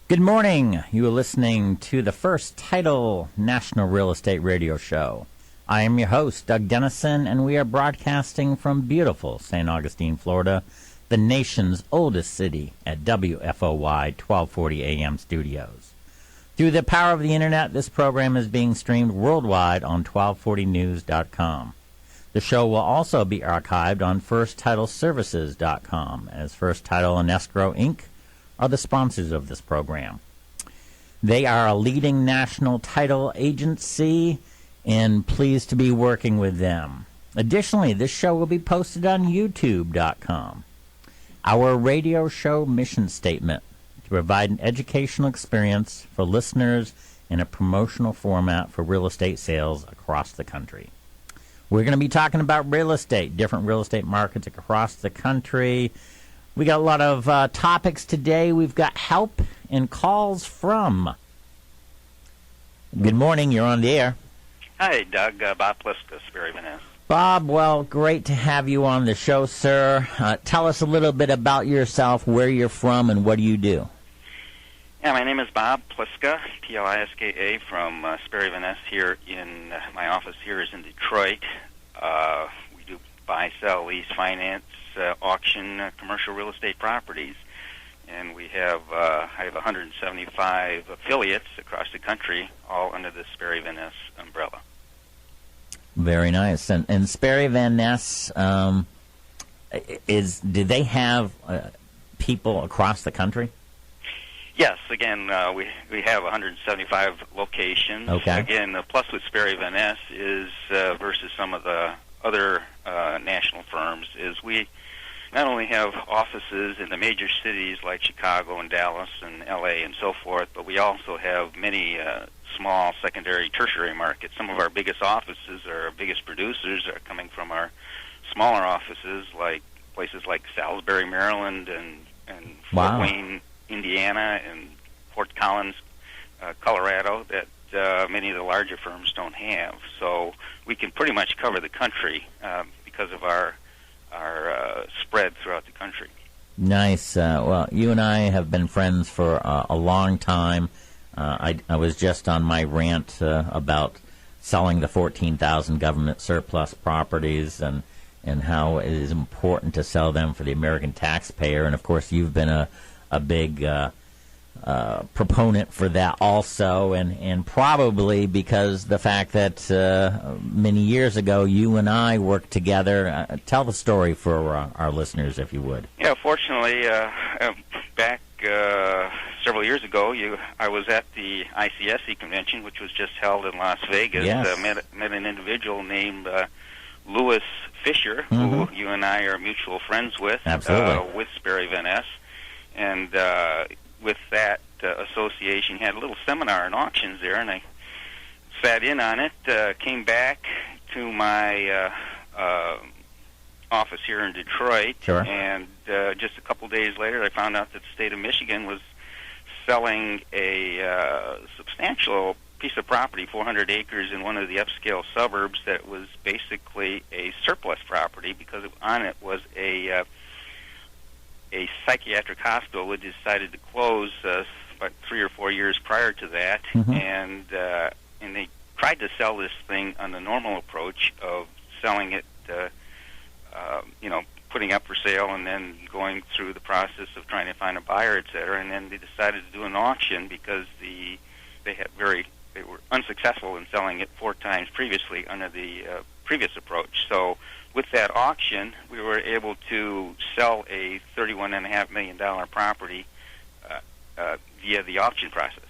Good morning. You are listening to the First Title National Real Estate Radio Show. I am your host, Doug Dennison, and we are broadcasting from beautiful St. Augustine, Florida, the nation's oldest city, at WFOY 1240 AM studios. Through the power of the internet, this program is being streamed worldwide on 1240news.com. The show will also be archived on FirstTitleServices.com, as First Title and Escrow, Inc. are the sponsors of this program. They are a leading national title agency, and pleased to be working with them. Additionally, this show will be posted on YouTube.com. Our radio show mission statement: to provide an educational experience for listeners in a promotional format for real estate sales across the country. We're going to be talking about real estate, different real estate markets across the country. We got a lot of topics today. We've got help and calls from. Good morning. You're on the air. Hi, Doug. Bob Pliska, Sperry Venice. Bob, well, great to have you on the show, sir. Tell us a little bit about yourself, where you're from, and what do you do? Yeah, my name is Bob Pliska, Pliska, from Sperry Venice here in my office here is in Detroit. We do buy, sell, lease, finance, auction commercial real estate properties, and I have 175 affiliates across the country, all under the Sperry Van Ness umbrella. Very nice. And Sperry Van Ness, do they have people across the country? Yes. Again, we have 175 locations. Okay. Again, the plus with Sperry Van Ness is versus some of the other national firms is we not only have offices in the major cities like Chicago and Dallas and L.A. and so forth, but we also have many small secondary, tertiary markets. Some of our biggest offices, our biggest producers, are coming from our smaller offices, like places like Salisbury, Maryland, and Fort Wayne, Indiana, and Fort Collins, Colorado, that many of the larger firms don't have. So we can pretty much cover the country because of our spread throughout the country. Nice. Well, you and I have been friends for a long time. I was just on my rant about selling the 14,000 government surplus properties and how it is important to sell them for the American taxpayer. And, of course, you've been a big proponent for that also, and probably because the fact that many years ago you and I worked together. Tell the story for our listeners, if you would. Yeah, fortunately, back several years ago, I was at the ICSC convention, which was just held in Las Vegas. Yes. Met an individual named Louis Fisher, who you and I are mutual friends with. Absolutely. With Sperry Van Ness. And with that association, had a little seminar on auctions there, and I sat in on it, came back to my office here in Detroit, sure. And just a couple days later I found out that the state of Michigan was selling a substantial piece of property, 400 acres in one of the upscale suburbs, that was basically a surplus property because on it was a psychiatric hospital that decided to close about 3 or 4 years prior to that, and they tried to sell this thing on the normal approach of selling it, putting up for sale and then going through the process of trying to find a buyer, et cetera. And then they decided to do an auction because they were unsuccessful in selling it 4 times previously under the previous approach. So with that auction, we were able to sell a $31.5 million property via the auction process.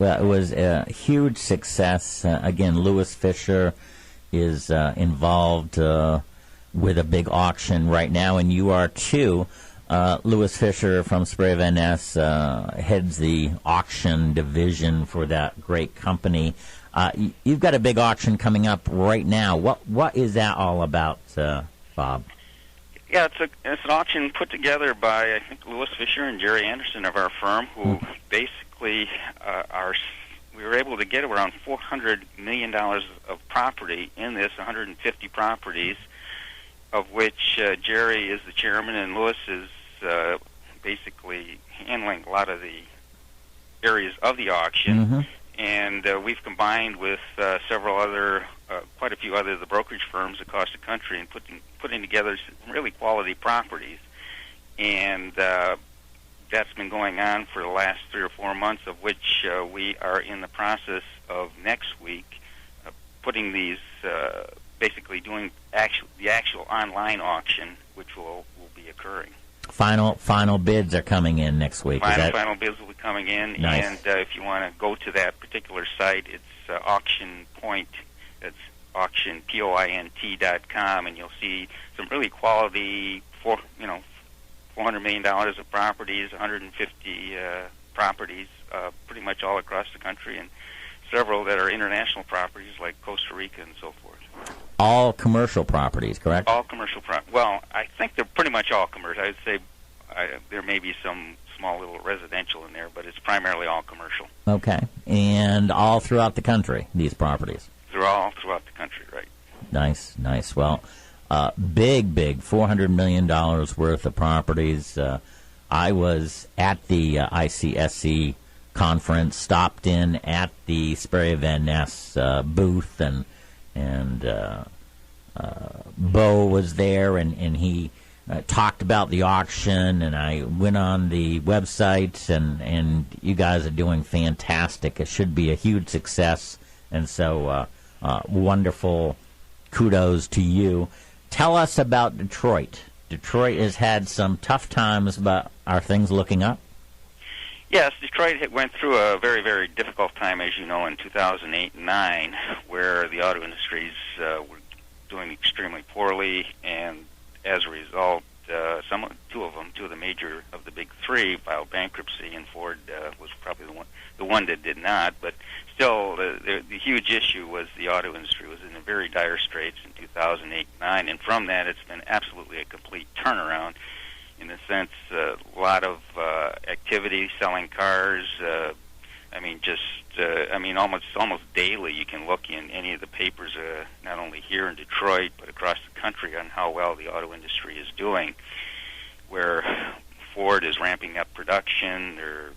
Well, it was a huge success. Again, Louis Fisher is involved with a big auction right now, and you are too. Louis Fisher from Sperry Van Ness heads the auction division for that great company. You've got a big auction coming up right now. What is that all about, Bob? Yeah, it's an auction put together by, I think, Louis Fisher and Jerry Anderson of our firm, who basically we were able to get around $400 million of property in this, 150 properties, of which Jerry is the chairman and Louis is basically handling a lot of the areas of the auction. Mm-hmm. And we've combined with several other, quite a few other of the brokerage firms across the country and putting together some really quality properties. And that's been going on for the last 3 or 4 months, of which we are in the process of next week putting these, basically doing the actual online auction, which will be occurring. Final bids are coming in next week. Final bids will be coming in, nice. And if you want to go to that particular site, it's Auction Point. It's auctionpoint.com, and you'll see some really quality, $400 million of properties, 150 properties, pretty much all across the country, and several that are international properties like Costa Rica and so forth. All commercial properties, correct? All commercial properties. Well, I think they're pretty much all commercial. I'd say there may be some small little residential in there, but it's primarily all commercial. Okay. And all throughout the country, these properties? They're all throughout the country, right. Nice. Well, big, $400 million worth of properties. I was at the ICSC conference, stopped in at the Sperry Van Ness booth, and Bo was there, and he talked about the auction, and I went on the website, and you guys are doing fantastic. It should be a huge success, and so wonderful. Kudos to you. Tell us about Detroit. Detroit has had some tough times, but are things looking up? Yes, Detroit went through a very, very difficult time, as you know, in 2008 and 2009, where the auto industries were doing extremely poorly, and as a result, two of the big three filed bankruptcy, and Ford was probably the one that did not. But still, the huge issue was the auto industry was in a very dire straits in 2008 and 2009, and from that, it's been absolutely a complete turnaround. In a sense, a lot of activity, selling cars. Almost daily you can look in any of the papers, not only here in Detroit but across the country, on how well the auto industry is doing. Where Ford is ramping up production, their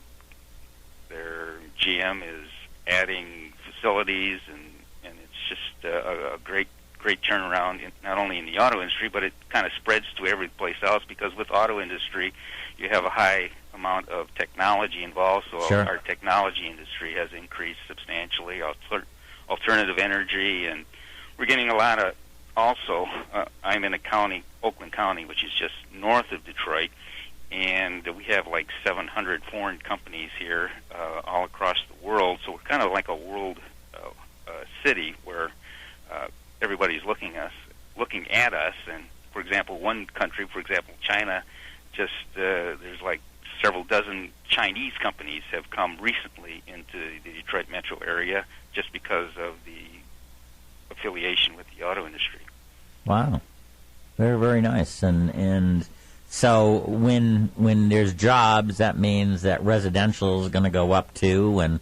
GM is adding facilities, and it's just a great turnaround, not only in the auto industry, but it kind of spreads to every place else, because with auto industry, you have a high amount of technology involved, so sure. Our technology industry has increased substantially, alternative energy, and we're getting a lot of, also, I'm in a county, Oakland County, which is just north of Detroit, and we have like 700 foreign companies here all across the world, so we're kind of like a world city where everybody's looking at us. And for example, one country, China, just there's like several dozen Chinese companies have come recently into the Detroit metro area just because of the affiliation with the auto industry. Wow, very, very nice. And so when there's jobs, that means that residential is going to go up too, and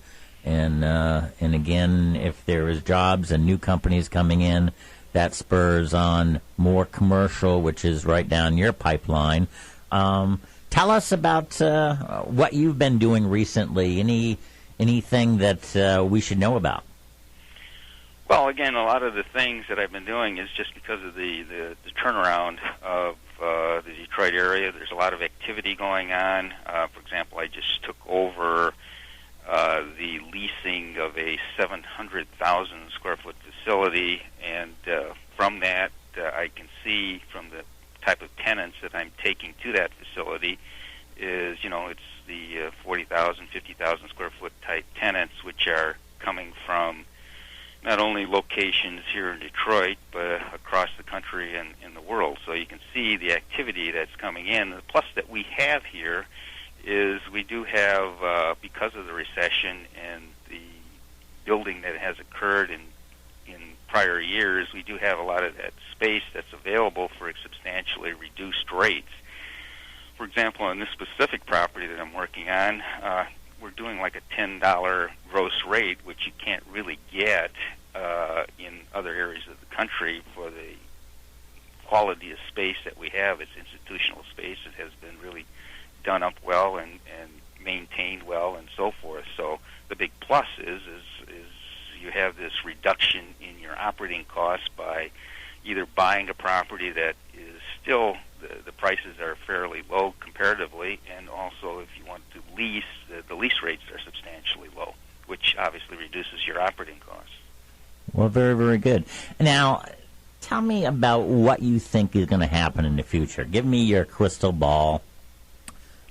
again, if there is jobs and new companies coming in, that spurs on more commercial, which is right down your pipeline. Tell us about what you've been doing recently. Anything that we should know about? Well, again, a lot of the things that I've been doing is just because of the turnaround of the Detroit area. There's a lot of activity going on. For example, I just took over the leasing of a 700,000 square foot facility, and from that I can see from the type of tenants that I'm taking to that facility is, it's the 40,000, 50,000 square foot type tenants, which are coming from not only locations here in Detroit, but across the country and in the world. So you can see the activity that's coming in. The plus that we have here is we do have, because of the recession and the building that has occurred in prior years, we do have a lot of that space that's available for substantially reduced rates. For example, on this specific property that I'm working on, we're doing like a $10 gross rate, which you can't really get in other areas of the country for the quality of space that we have. It's institutional space. It has been really done up well and maintained well and so forth. So the big plus is you have this reduction in your operating costs by either buying a property that is still the prices are fairly low comparatively, and also if you want to lease, the lease rates are substantially low, which obviously reduces your operating costs. Well, very, very good. Now, tell me about what you think is going to happen in the future. Give me your crystal ball.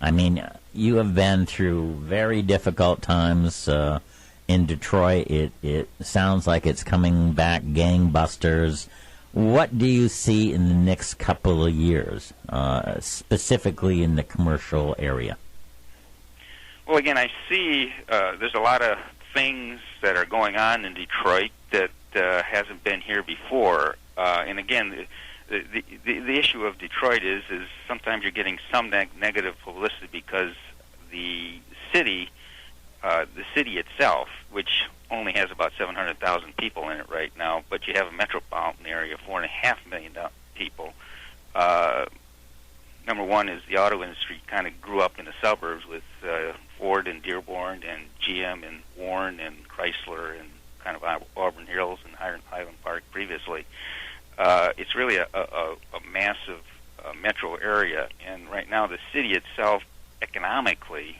I mean, you have been through very difficult times in Detroit. It sounds like it's coming back gangbusters. What do you see in the next couple of years, specifically in the commercial area? Well, again, I see there's a lot of things that are going on in Detroit that hasn't been here before. And again, the issue of Detroit is sometimes you're getting some negative publicity because the city itself, which only has about 700,000 people in it right now, but you have a metropolitan area of 4.5 million people. Number one is the auto industry kind of grew up in the suburbs with Ford and Dearborn and GM and Warren and Chrysler and kind of Auburn Hills and Highland Park previously. It's really a massive metro area, and right now the city itself economically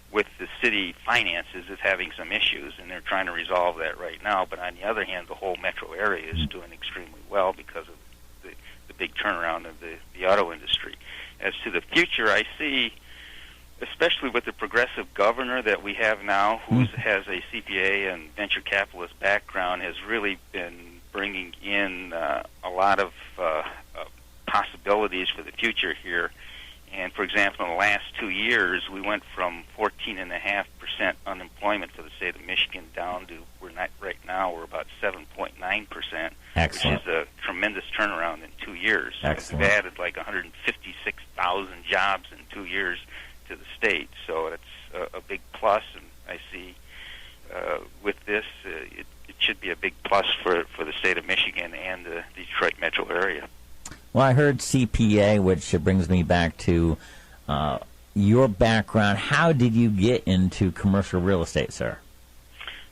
with the city finances is having some issues, and they're trying to resolve that right now. But on the other hand, the whole metro area is doing extremely well because of the big turnaround of the auto industry. As to the future, I see, especially with the progressive governor that we have now, who has a CPA and venture capitalist background, has really been bringing in a lot of possibilities for the future here. And, for example, in the last 2 years, we went from 14.5% unemployment for the state of Michigan down to, right now, we're about 7.9%, Excellent. which is a tremendous turnaround in 2 years. Excellent. We've added like 156,000 jobs in 2 years to the state, so it's a big plus, and I see with this, it should be a big plus for the state of Michigan and the Detroit metro area. Well, I heard CPA, which brings me back to your background. How did you get into commercial real estate, sir?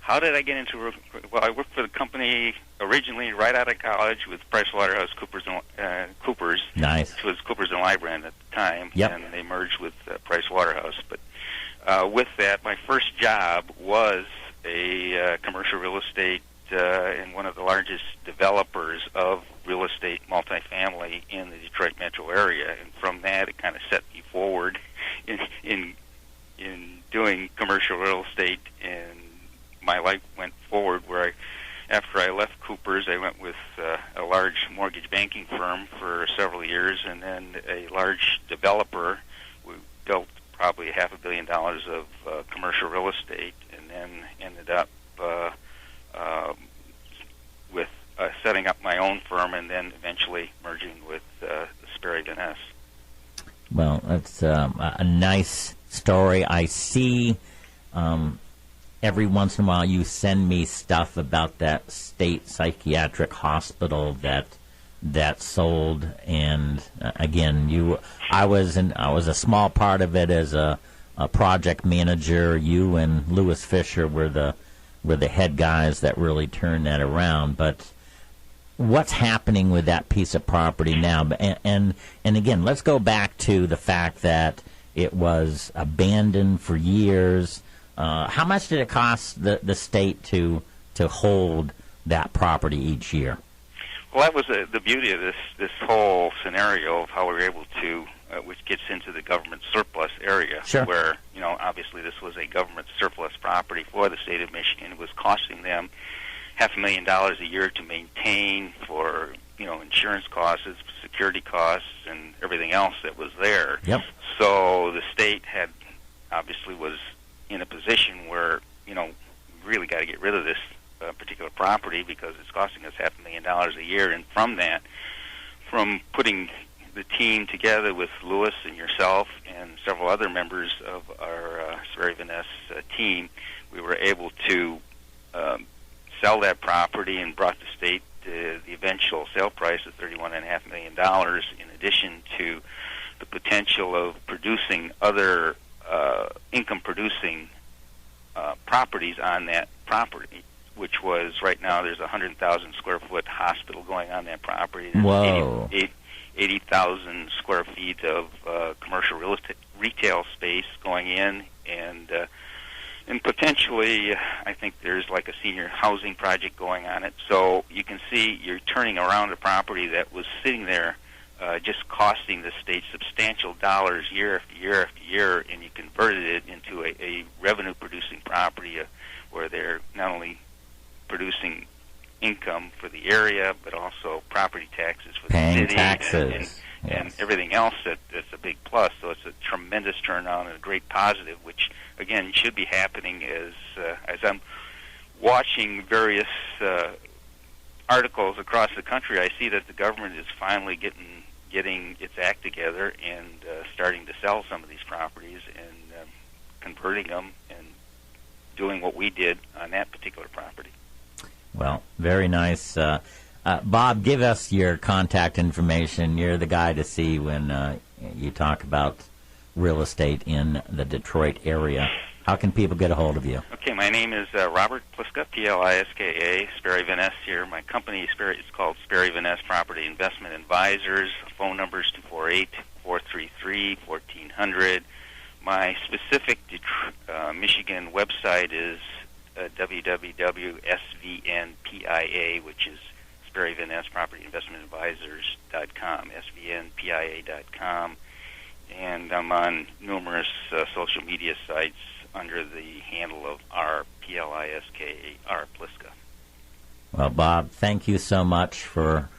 How did I get into? Well, I worked for the company originally right out of college with PricewaterhouseCoopers. Nice. Which was Coopers and Lybrand at the time, Yep. and they merged with Pricewaterhouse. But with that, my first job was a commercial real estate and one of the largest developers of real estate multifamily in the Detroit metro area, and from that it kind of set me forward in doing commercial real estate, and my life went forward where after I left Coopers, I went with a large mortgage banking firm for several years, and then a large developer. We built probably $500 million of commercial real estate, and then ended up with setting up my own firm, and then eventually merging with Sperry Van Ness. Well, that's a nice story. I see every once in a while you send me stuff about that state psychiatric hospital that sold, and again, I was a small part of it as a project manager. You and Lewis Fisher were the head guys that really turned that around. But what's happening with that piece of property now? And again, let's go back to the fact that it was abandoned for years. How much did it cost the state to hold that property each year? Well, that was the beauty of this whole scenario of how we were able to, which gets into the government surplus area, Sure. where, obviously this was a government surplus property for the state of Michigan. It was costing them $500,000 a year to maintain for, insurance costs, security costs, and everything else that was there. Yep. So the state was in a position where, we really got to get rid of this particular property because it's costing us $500,000 a year. And from putting the team together with Lewis and yourself and several other members of our Sperry Van Ness team, we were able to sell that property and brought the state the eventual sale price of $31.5 million, in addition to the potential of producing other income-producing properties on that property, which was right now there's a 100,000 square foot hospital going on that property. There's Whoa. 80,000 square feet of commercial retail space going in, and potentially I think there's like a senior housing project going on it. So you can see you're turning around a property that was sitting there just costing the state substantial dollars year after year after year, and you converted it into a revenue-producing property where they're not only producing income for the area, but also property taxes for Paying the city, taxes. and everything else that's a big plus. So it's a tremendous turnaround and a great positive, which again should be happening as I'm watching various articles across the country. I see that the government is finally getting its act together and starting to sell some of these properties and converting them and doing what we did on that particular property. Well, very nice. Bob, give us your contact information. You're the guy to see when you talk about real estate in the Detroit area. How can people get a hold of you? Okay, my name is Robert Pliska, Pliska, Sperry Van Ness here. My company is called Sperry Van Ness Property Investment Advisors. Phone number is 248-433-1400. My specific Michigan website is www.svnpia, which is Sperry Van Ness Property Investment Advisors.com, svnpia.com. And I'm on numerous social media sites under the handle of Pliska. Well, Bob, thank you so much for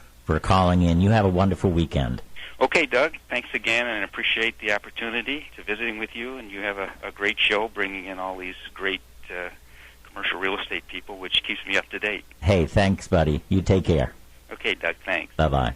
calling in. You have a wonderful weekend. Okay, Doug, thanks again, and I appreciate the opportunity to visiting with you, and you have a great show bringing in all these great commercial real estate people, which keeps me up to date. Hey, thanks, buddy. You take care. Okay, Doug, thanks. Bye-bye.